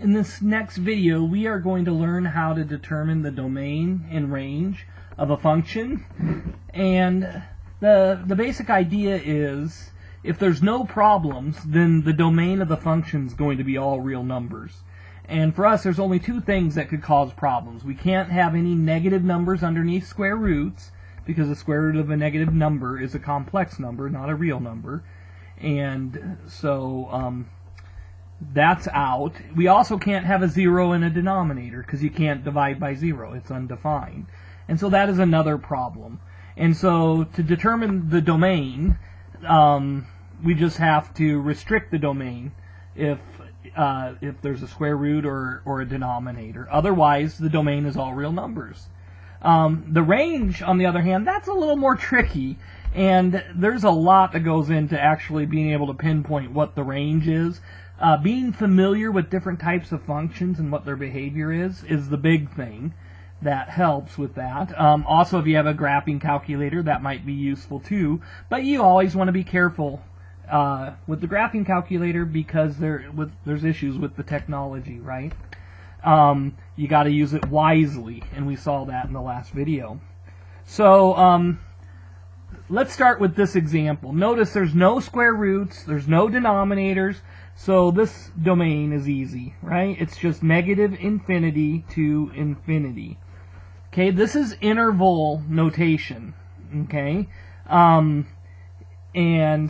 In this next video, we are going to learn how to determine the domain and range of a function. And the basic idea is, if there's no problems, then the domain of the function is going to be all real numbers. And for us, there's only two things that could cause problems. We can't have any negative numbers underneath square roots, because the square root of a negative number is a complex number, not a real number. And so that's out. We also can't have a zero in a denominator because you can't divide by zero. It's undefined. And so that is another problem. And so to determine the domain, we just have to restrict the domain if there's a square root or a denominator. Otherwise, the domain is all real numbers. The range, on the other hand, that's a little more tricky. And there's a lot that goes into actually being able to pinpoint what the range is. Being familiar with different types of functions and what their behavior is the big thing that helps with that. Also, if you have a graphing calculator, that might be useful too. But you always want to be careful with the graphing calculator because there's issues with the technology, right? You got to use it wisely, and we saw that in the last video. So let's start with this example. Notice there's no square roots, there's no denominators. So this domain is easy, right? It's just negative infinity to infinity. Okay, this is interval notation, okay? And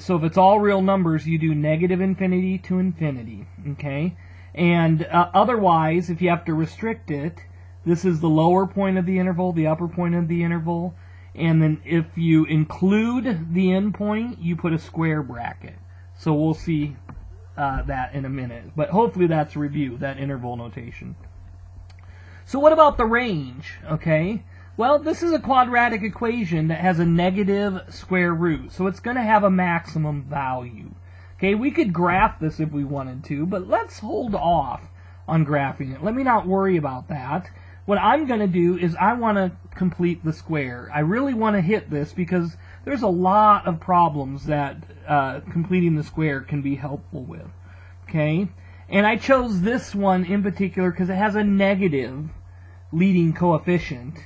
so if it's all real numbers, you do negative infinity to infinity, okay? And otherwise, if you have to restrict it, this is the lower point of the interval, the upper point of the interval, and then if you include the endpoint, you put a square bracket. So we'll see that in a minute, but hopefully that's a review, that interval notation. So what about the range? Okay, well, this is a quadratic equation that has a negative square root, so it's going to have a maximum value. Okay, we could graph this if we wanted to, but let's hold off on graphing it. Let me not worry about that. What I'm going to do is I want to complete the square. I really want to hit this because there's a lot of problems that completing the square can be helpful with. Okay, and I chose this one in particular because it has a negative leading coefficient.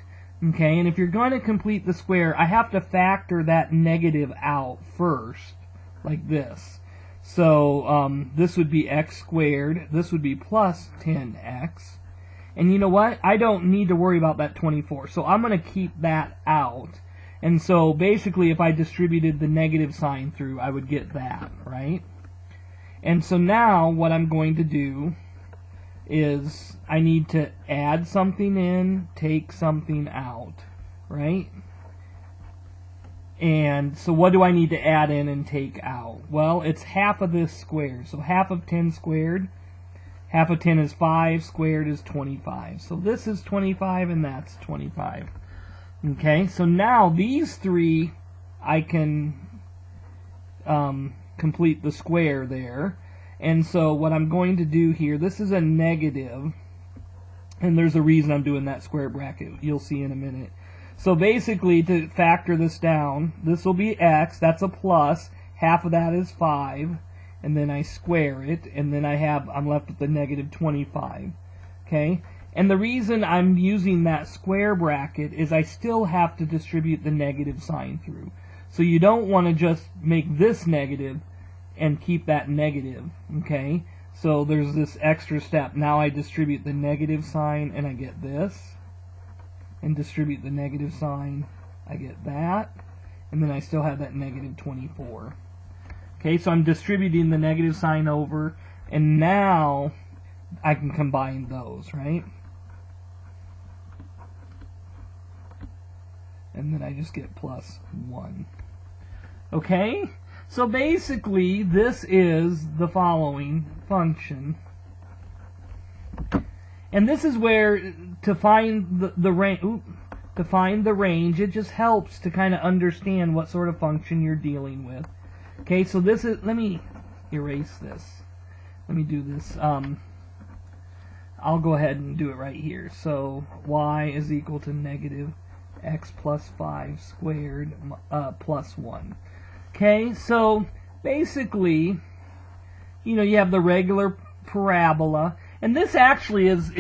Okay, and if you're going to complete the square, I have to factor that negative out first, like this. So this would be x squared. This would be plus 10x. And you know what? I don't need to worry about that 24. So I'm going to keep that out. And so basically if I distributed the negative sign through, I would get that, right? And so now what I'm going to do is I need to add something in, take something out, right? And so what do I need to add in and take out? Well, it's half of this squared. So half of 10 squared, half of 10 is 5, squared is 25. So this is 25 and that's 25. Okay, so now these three I can complete the square there. And so what I'm going to do here, this is a negative, and there's a reason I'm doing that square bracket. You'll see in a minute. So basically, to factor this down, this will be x, that's a plus, half of that is 5, and then I square it, and then I'm left with the negative 25. Okay? And the reason I'm using that square bracket is I still have to distribute the negative sign through. So you don't want to just make this negative and keep that negative, okay? So there's this extra step. Now I distribute the negative sign and I get this, and distribute the negative sign, I get that, and then I still have that negative 24. Okay, so I'm distributing the negative sign over, and now I can combine those, right? And then I just get plus 1. Okay? So basically, this is the following function. And this is where, to find the range, it just helps to kind of understand what sort of function you're dealing with. Okay, so this is, let me erase this. Let me do this. I'll go ahead and do it right here. So y is equal to negative x plus 5 squared plus 1. Okay, so basically, you know, you have the regular parabola, And this actually is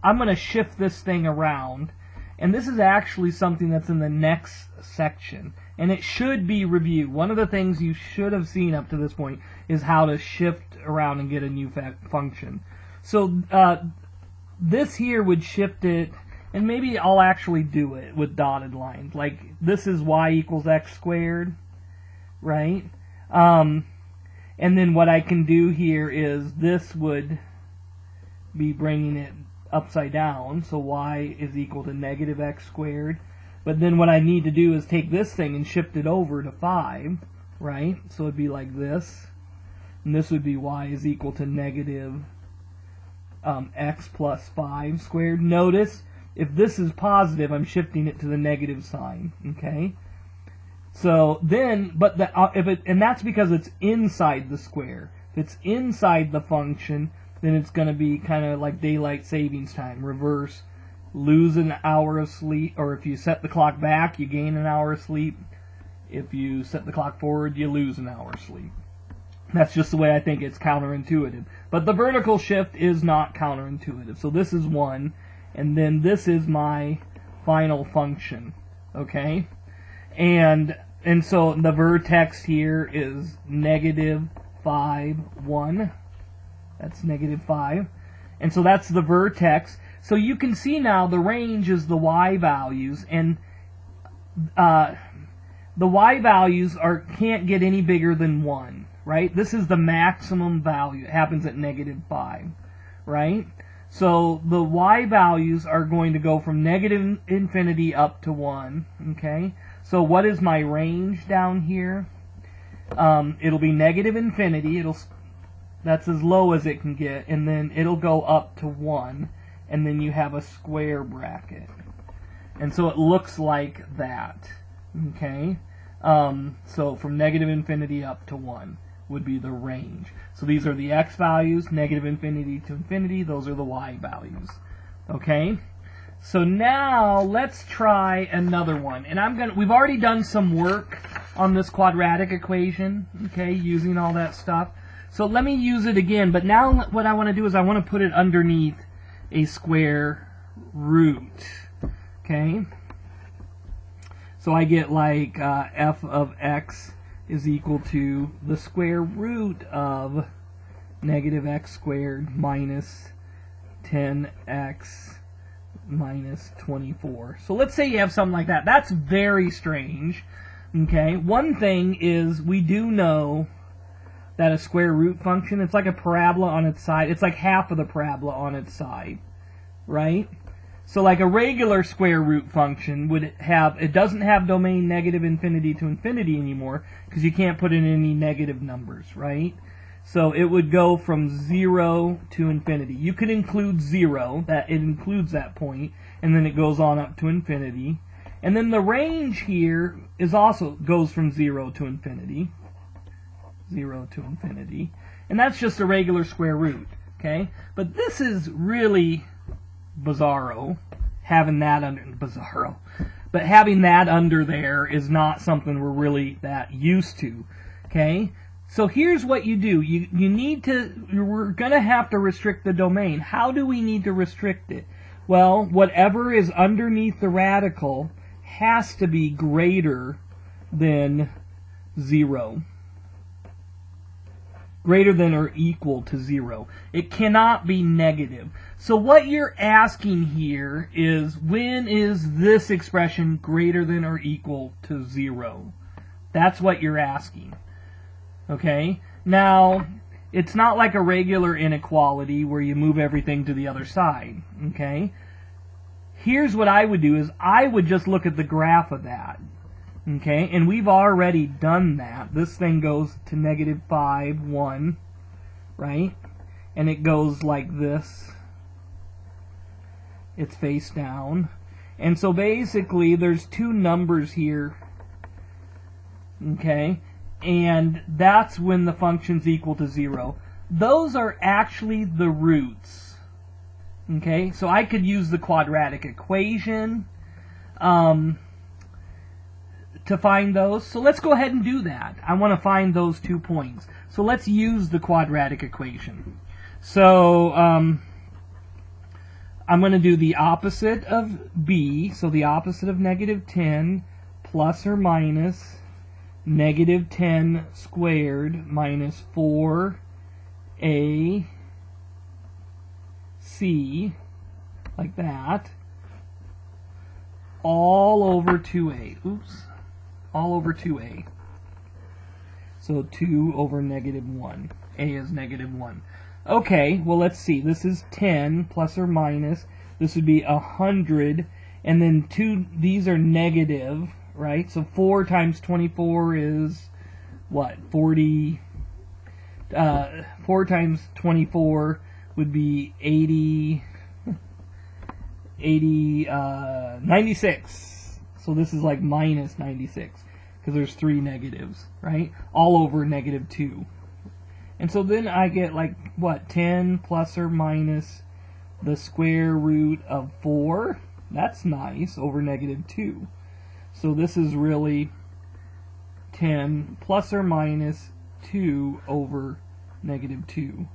I'm going to shift this thing around, and this is actually something that's in the next section, and it should be reviewed. One of the things you should have seen up to this point is how to shift around and get a new function. So this here would shift it, and maybe I'll actually do it with dotted lines. Like this is y equals x squared, right? And then what I can do here is this would be bringing it upside down, so y is equal to negative x squared. But then what I need to do is take this thing and shift it over to 5, right? So it'd be like this, and this would be y is equal to negative x plus 5 squared. Notice, if this is positive, I'm shifting it to the negative sign, okay? So then, but and that's because it's inside the square. If it's inside the function, then it's going to be kind of like daylight savings time, reverse, lose an hour of sleep, or if you set the clock back, you gain an hour of sleep. If you set the clock forward, you lose an hour of sleep. That's just the way I think it's counterintuitive. But the vertical shift is not counterintuitive. So this is 1, and then this is my final function, okay? And so the vertex here is negative 5, 1. That's negative 5. And so that's the vertex. So you can see now the range is the y values, and the y values can't get any bigger than 1, right? This is the maximum value. It happens at negative 5, right? So the y values are going to go from negative infinity up to 1, okay? So what is my range down here? It'll be negative infinity. That's as low as it can get, and then it'll go up to 1, and then you have a square bracket. And so it looks like that, okay? So from negative infinity up to 1 would be the range. So these are the x values, negative infinity to infinity. Those are the y values, okay? So now let's try another one. And we've already done some work on this quadratic equation, okay, using all that stuff. So let me use it again, but now what I want to do is I want to put it underneath a square root, okay? So I get like f of x is equal to the square root of negative x squared minus 10x minus 24. So let's say you have something like that. That's very strange, okay? One thing is we do know that a square root function, it's like a parabola on its side. It's like half of the parabola on its side, right? So like a regular square root function would have, it doesn't have domain negative infinity to infinity anymore because you can't put in any negative numbers, right? So it would go from 0 to infinity. You could include 0, that it includes that point, and then it goes on up to infinity. And then the range here is also goes from 0 to infinity. 0 to infinity. And that's just a regular square root, okay? But this is really bizarro, having that but having that under there is not something we're really that used to, okay? So here's what you do. We're going to have to restrict the domain. How do we need to restrict it? Well, whatever is underneath the radical has to be greater than 0. Greater than or equal to 0. It cannot be negative. So what you're asking here is, when is this expression greater than or equal to 0? That's what you're asking. Okay? Now, it's not like a regular inequality where you move everything to the other side. Okay? Here's what I would do is I would just look at the graph of that. Okay, and we've already done that. This thing goes to negative 5, 1, right? And it goes like this. It's face down. And so basically there's two numbers here. Okay, and that's when the function's equal to 0. Those are actually the roots. Okay, so I could use the quadratic equation to find those. So let's go ahead and do that. I want to find those 2 points. So let's use the quadratic equation. So I'm going to do the opposite of b, so the opposite of negative 10 plus or minus negative 10 squared minus 4ac, like that, all over 2a. Oops. All over 2a. So 2 over negative 1. A is negative 1. Okay, well let's see. This is 10 plus or minus. This would be 100. And then these are negative, right? So 4 times 24 is what? 40. 4 times 24 would be 96. So this is like minus 96 because there's 3 negatives, right? All over negative 2. And so then I get like, what, 10 plus or minus the square root of 4. That's nice, over negative 2. So this is really 10 plus or minus 2 over negative 2.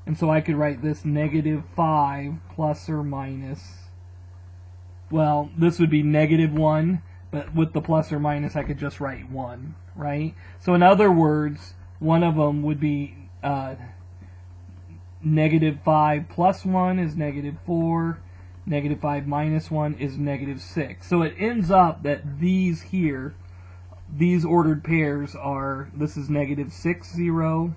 And so I could write this negative 5 plus or minus, well, this would be negative 1, but with the plus or minus I could just write 1, right? So in other words, one of them would be negative 5 plus 1 is negative 4, negative 5 minus 1 is negative 6. So it ends up that these here, these ordered pairs are, this is negative 6, 0,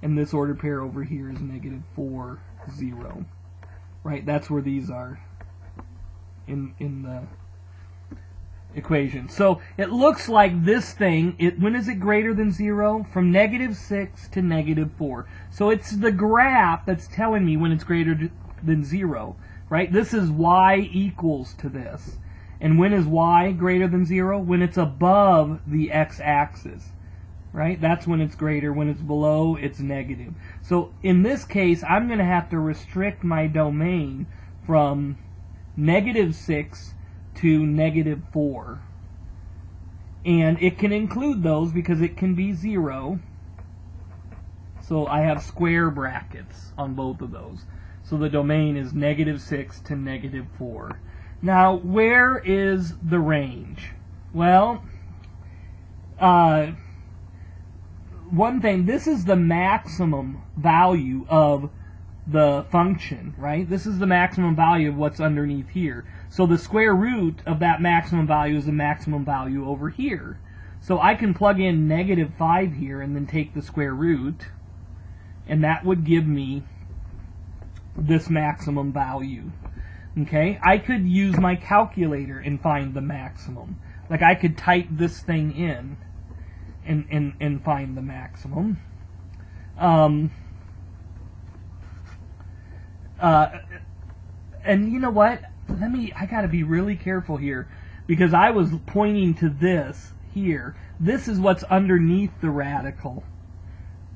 and this ordered pair over here is negative 4, 0. Right? That's where these are in the equation. So it looks like this thing, when is it greater than 0? From negative 6 to negative 4. So it's the graph that's telling me when it's greater than 0. Right? This is y equals to this. And when is y greater than 0? When it's above the x-axis. Right? That's when it's greater. When it's below, it's negative. So in this case, I'm going to have to restrict my domain from negative 6 to negative 4. And it can include those because it can be 0. So I have square brackets on both of those. So the domain is negative 6 to negative 4. Now, where is the range? Well, one thing, this is the maximum value of the function, right? This is the maximum value of what's underneath here. So the square root of that maximum value is the maximum value over here. So I can plug in negative 5 here and then take the square root, and that would give me this maximum value. Okay? I could use my calculator and find the maximum. Like I could type this thing in and find the maximum. And you know what? I gotta be really careful here because I was pointing to this here. This is what's underneath the radical.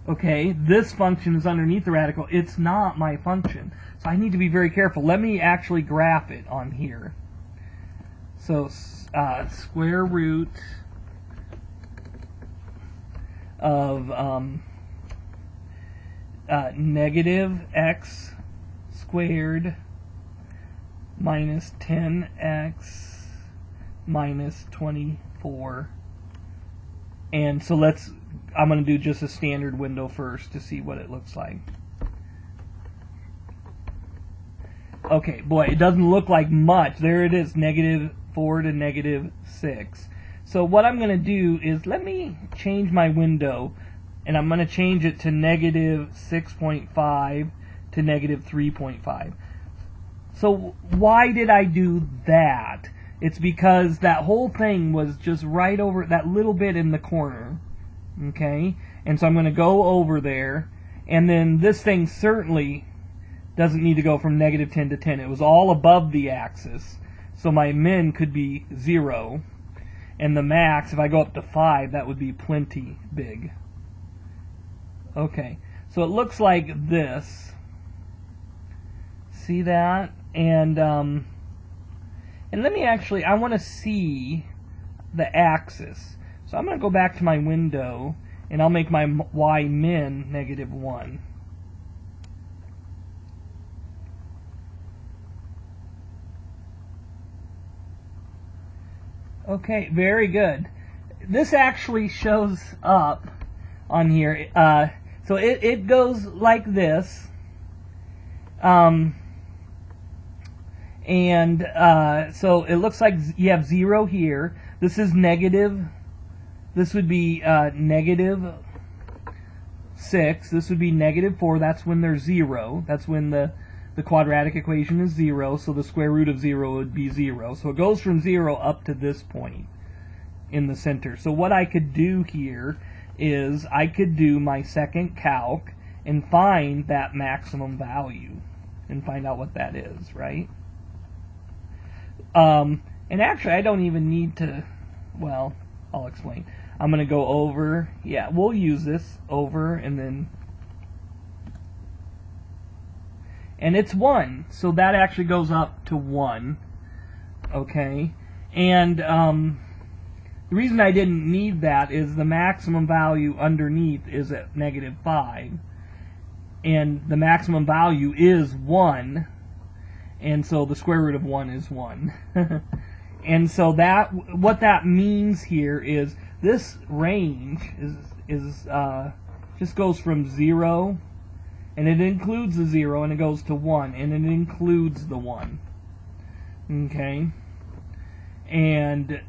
Okay? This function is underneath the radical. It's not my function. So I need to be very careful. Let me actually graph it on here. So square root of negative x squared minus 10x minus 24. And so I'm going to do just a standard window first to see what it looks like. Okay, boy, it doesn't look like much. There it is, negative 4 to negative 6. So what I'm going to do is let me change my window, and I'm going to change it to negative 6.5 to negative 3.5. So why did I do that? It's because that whole thing was just right over that little bit in the corner. Okay? And so I'm going to go over there, and then this thing certainly doesn't need to go from negative 10 to 10. It was all above the axis. So my min could be 0. And the max, if I go up to 5, that would be plenty big. Okay. So it looks like this. See that? And let me actually, I want to see the axis. So I'm going to go back to my window, and I'll make my y min negative 1. Okay, very good. This actually shows up on here. So it goes like this. So it looks like you have 0 here. This is negative. This would be negative 6. This would be negative 4. That's when there's 0. That's when the quadratic equation is 0. So the square root of 0 would be 0. So it goes from 0 up to this point in the center. So what I could do here is I could do my second calc and find that maximum value and find out what that is, right? And actually I don't even need to, well, I'll explain. I'm going to go over, yeah, we'll use this over and then, and it's 1, so that actually goes up to 1, okay? And the reason I didn't need that is the maximum value underneath is at negative 5, and the maximum value is 1, and so the square root of 1 is 1. And so that, what that means here is this range is just goes from 0, and it includes the 0, and it goes to 1, and it includes the 1. Okay? And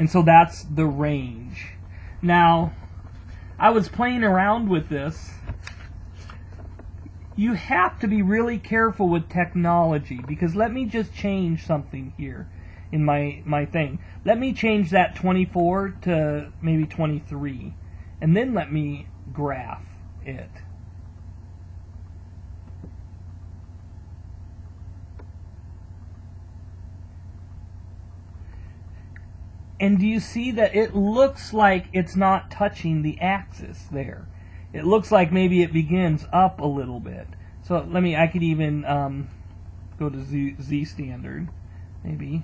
so that's the range. Now, I was playing around with this. You have to be really careful with technology, because let me just change something here in my thing. Let me change that 24 to maybe 23, and then let me graph it. And do you see that it looks like it's not touching the axis there? It looks like maybe it begins up a little bit. So I could even go to Z standard, maybe.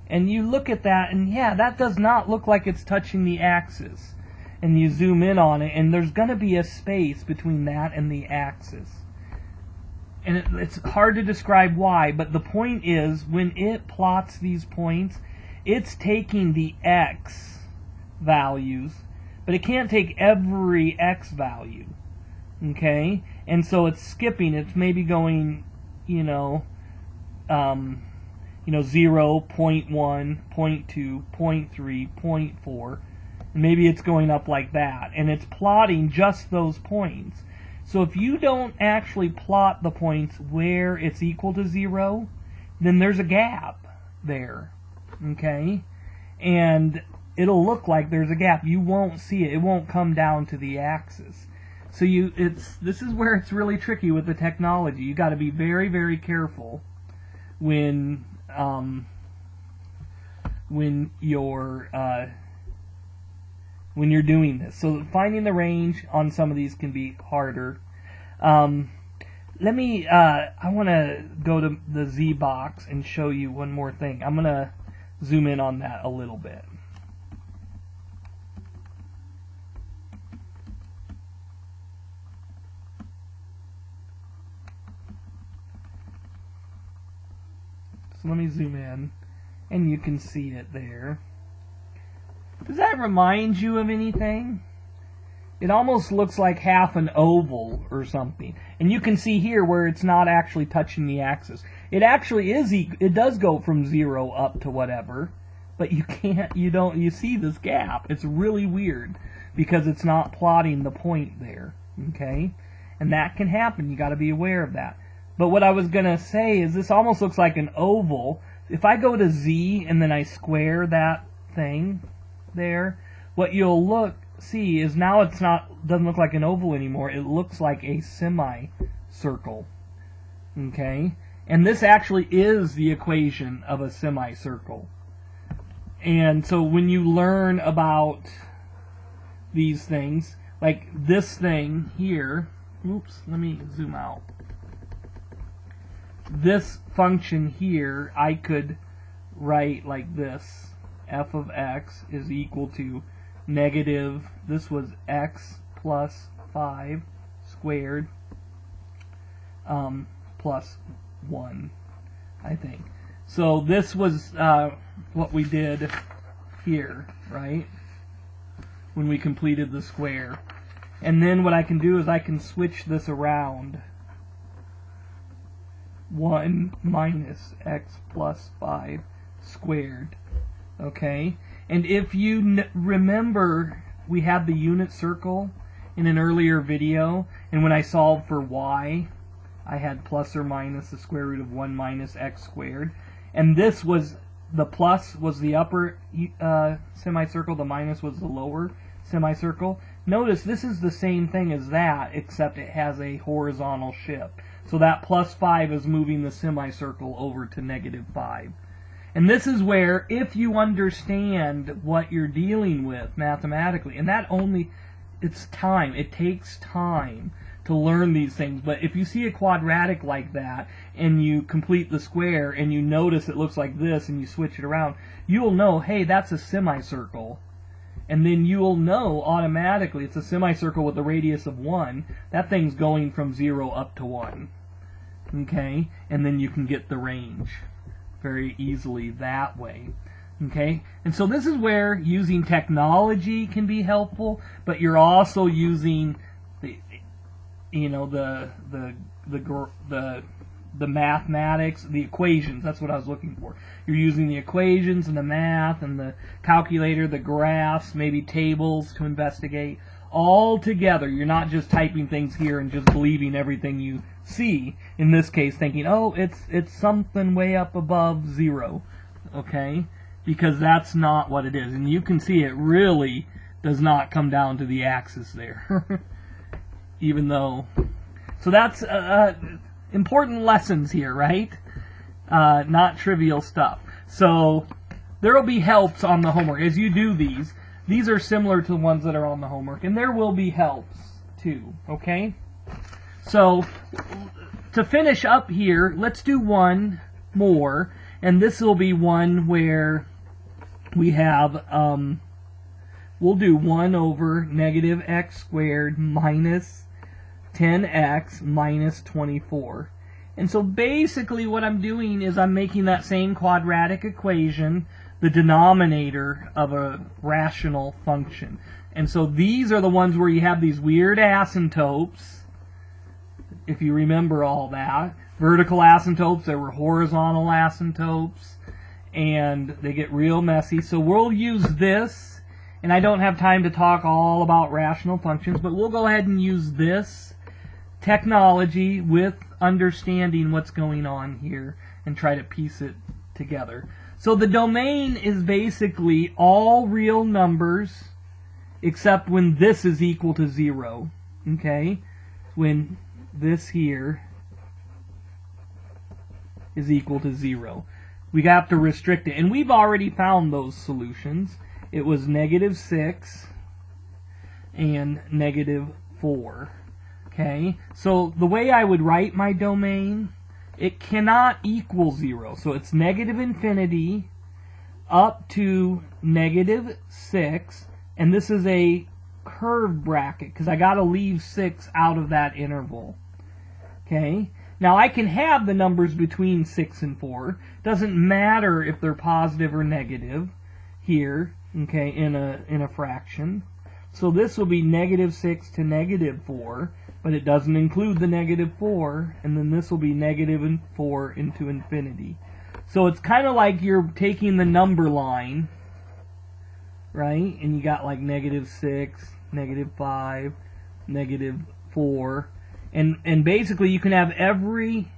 And you look at that, and yeah, that does not look like it's touching the axis. And you zoom in on it, and there's going to be a space between that and the axis. And it's hard to describe why, but the point is, when it plots these points, it's taking the x values, but it can't take every x value, okay? And so it's skipping. It's maybe going, 0, 0.1, 0.2, 0.3, 0.4. Maybe it's going up like that, and it's plotting just those points. So if you don't actually plot the points where it's equal to 0, then there's a gap there, okay? And it'll look like there's a gap. You won't see it. It won't come down to the axis. So this is where it's really tricky with the technology. You got to be very, very careful when you're doing this. So finding the range on some of these can be harder. I want to go to the Z box and show you one more thing. I'm going to zoom in on that a little bit. So let me zoom in, and you can see it there. Does that remind you of anything? It almost looks like half an oval or something. And you can see here where it's not actually touching the axis. It actually is, it does go from 0 up to whatever, but you see this gap. It's really weird because it's not plotting the point there, okay? And that can happen. You got to be aware of that. But what I was going to say is this almost looks like an oval. If I go to Z and then I square that thing there, what you'll see is now it's doesn't look like an oval anymore. It looks like a semicircle. Okay? And this actually is the equation of a semicircle. And so when you learn about these things, like this thing here, oops, let me zoom out. This function here, I could write like this. F of x is equal to negative, this was x plus 5 squared plus 1, I think. So this was what we did here, right? When we completed the square. And then what I can do is I can switch this around. 1 minus x plus 5 squared. Okay? And if you remember, we had the unit circle in an earlier video, and when I solved for y, I had plus or minus the square root of 1 minus x squared. And this was, the plus was the upper semicircle, the minus was the lower semicircle. Notice this is the same thing as that, except it has a horizontal shift. So that plus 5 is moving the semicircle over to negative 5. And this is where, if you understand what you're dealing with mathematically, and that only, it's time, it takes time to learn these things. But if you see a quadratic like that, and you complete the square, and you notice it looks like this, and you switch it around, you'll know, hey, that's a semicircle. And then you'll know automatically it's a semicircle with a radius of 1. That thing's going from 0 up to 1. Okay? And then you can get the range very easily that way. Okay? And so this is where using technology can be helpful, but you're also using the mathematics, the equations. That's what I was looking for. You're using the equations and the math and the calculator, the graphs, maybe tables to investigate, all together. You're not just typing things here and just believing everything you see. In this case, thinking, oh, it's something way up above 0. Okay? Because that's not what it is. And you can see it really does not come down to the axis there. Even though... So that's... important lessons here, right? Not trivial stuff. So there will be helps on the homework. As you do these are similar to the ones that are on the homework, and there will be helps too, okay? So to finish up here, let's do one more, and this will be one where we have, we'll do 1 over negative x squared minus 10x minus 24. And so basically what I'm doing is I'm making that same quadratic equation the denominator of a rational function. And so these are the ones where you have these weird asymptotes, if you remember all that. Vertical asymptotes, there were horizontal asymptotes, and they get real messy. So we'll use this, and I don't have time to talk all about rational functions, but we'll go ahead and use this technology with understanding what's going on here and try to piece it together. So the domain is basically all real numbers except when this is equal to 0. Okay? When this here is equal to 0. We have to restrict it. And we've already found those solutions. It was negative 6 and negative 4. Okay, so the way I would write my domain, it cannot equal 0. So it's negative infinity up to negative 6, and this is a curved bracket because I got to leave 6 out of that interval. Okay, now I can have the numbers between 6 and 4. Doesn't matter if they're positive or negative here. Okay, in a fraction. So this will be negative 6 to negative 4. But it doesn't include the negative 4, and then this will be negative 4 into infinity. So it's kind of like you're taking the number line, right? And you got like negative 6, negative 5, negative 4. And basically you can have every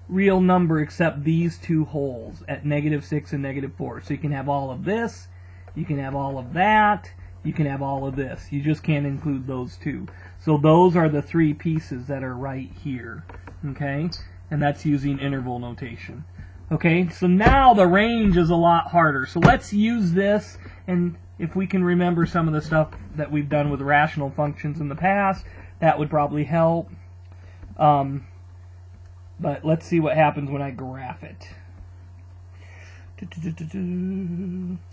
real number except these two holes at negative 6 and negative 4. So you can have all of this, you can have all of that, you can have all of this. You just can't include those two. So those are the 3 pieces that are right here. Okay? And that's using interval notation. Okay? So now the range is a lot harder. So let's use this, and if we can remember some of the stuff that we've done with rational functions in the past, that would probably help. But let's see what happens when I graph it.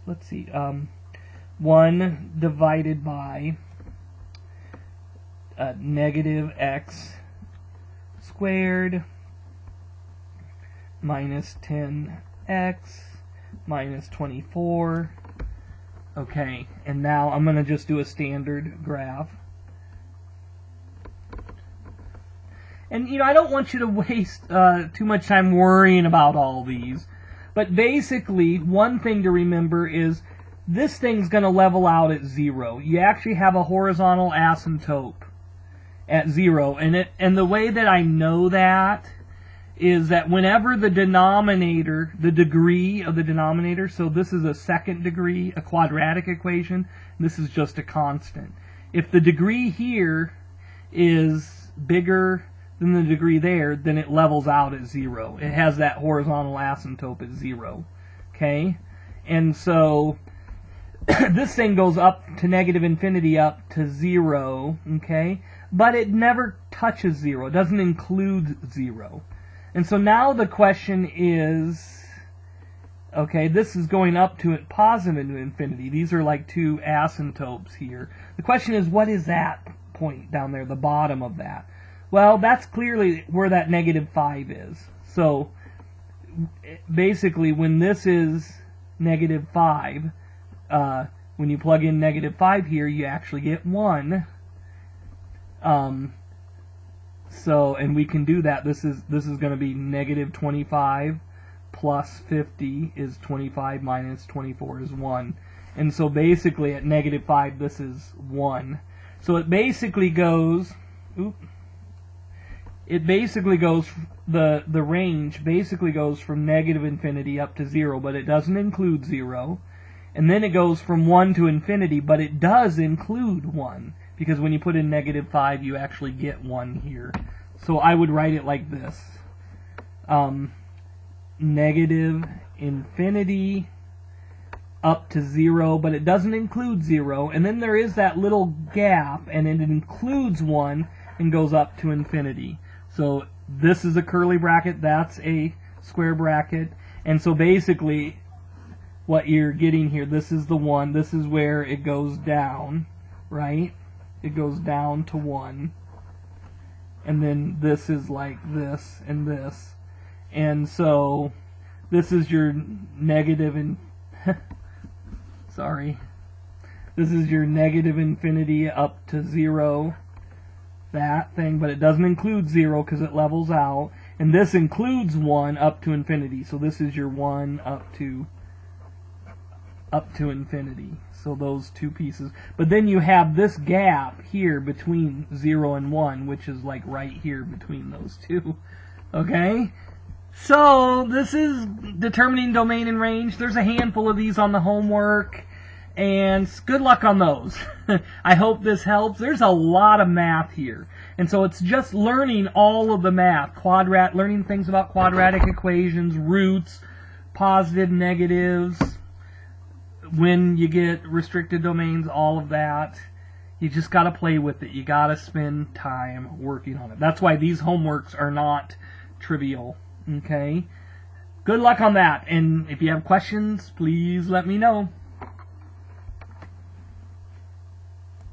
Let's see. 1 divided by negative x squared minus 10x minus 24. Okay, and now I'm going to just do a standard graph. And, you know, I don't want you to waste too much time worrying about all these. But basically, one thing to remember is this thing's going to level out at 0. You actually have a horizontal asymptote at 0. And the way that I know that is that whenever the denominator, the degree of the denominator, so this is a second degree, a quadratic equation, and this is just a constant. If the degree here is bigger than the degree there, then it levels out at 0. It has that horizontal asymptote at 0. Okay? And so this thing goes up to negative infinity up to 0. Okay? But it never touches 0. It doesn't include 0. And so now the question is, okay, this is going up to positive infinity. These are like two asymptotes here. The question is, what is that point down there, the bottom of that? Well, that's clearly where that negative 5 is. So basically, when this is negative 5, when you plug in negative 5 here, you actually get 1. So, and we can do that. This is going to be negative 25 plus 50 is 25 minus 24 is 1. And so basically at negative 5, this is 1. So it basically goes, the range basically goes from negative infinity up to 0, but it doesn't include 0. And then it goes from 1 to infinity, but it does include 1. Because when you put in negative 5, you actually get 1 here. So I would write it like this. Negative infinity up to 0, but it doesn't include 0. And then there is that little gap, and it includes 1 and goes up to infinity. So this is a curly bracket, that's a square bracket. And so basically what you're getting here, this is the 1, this is where it goes down, right? It goes down to 1. And then this is like this and this. And so this is your negative sorry. This is your negative infinity up to 0. That thing, but it doesn't include 0 because it levels out. And this includes 1 up to infinity. So this is your 1 up to infinity. So those two pieces. But then you have this gap here between 0 and 1, which is like right here between those two. Okay? So this is determining domain and range. There's a handful of these on the homework. And good luck on those. I hope this helps. There's a lot of math here. And so it's just learning all of the math. Learning things about quadratic equations, roots, positive, negatives, when you get restricted domains, all of that. You just got to play with it. You got to spend time working on it. That's why these homeworks are not trivial. Okay? Good luck on that. And if you have questions, please let me know.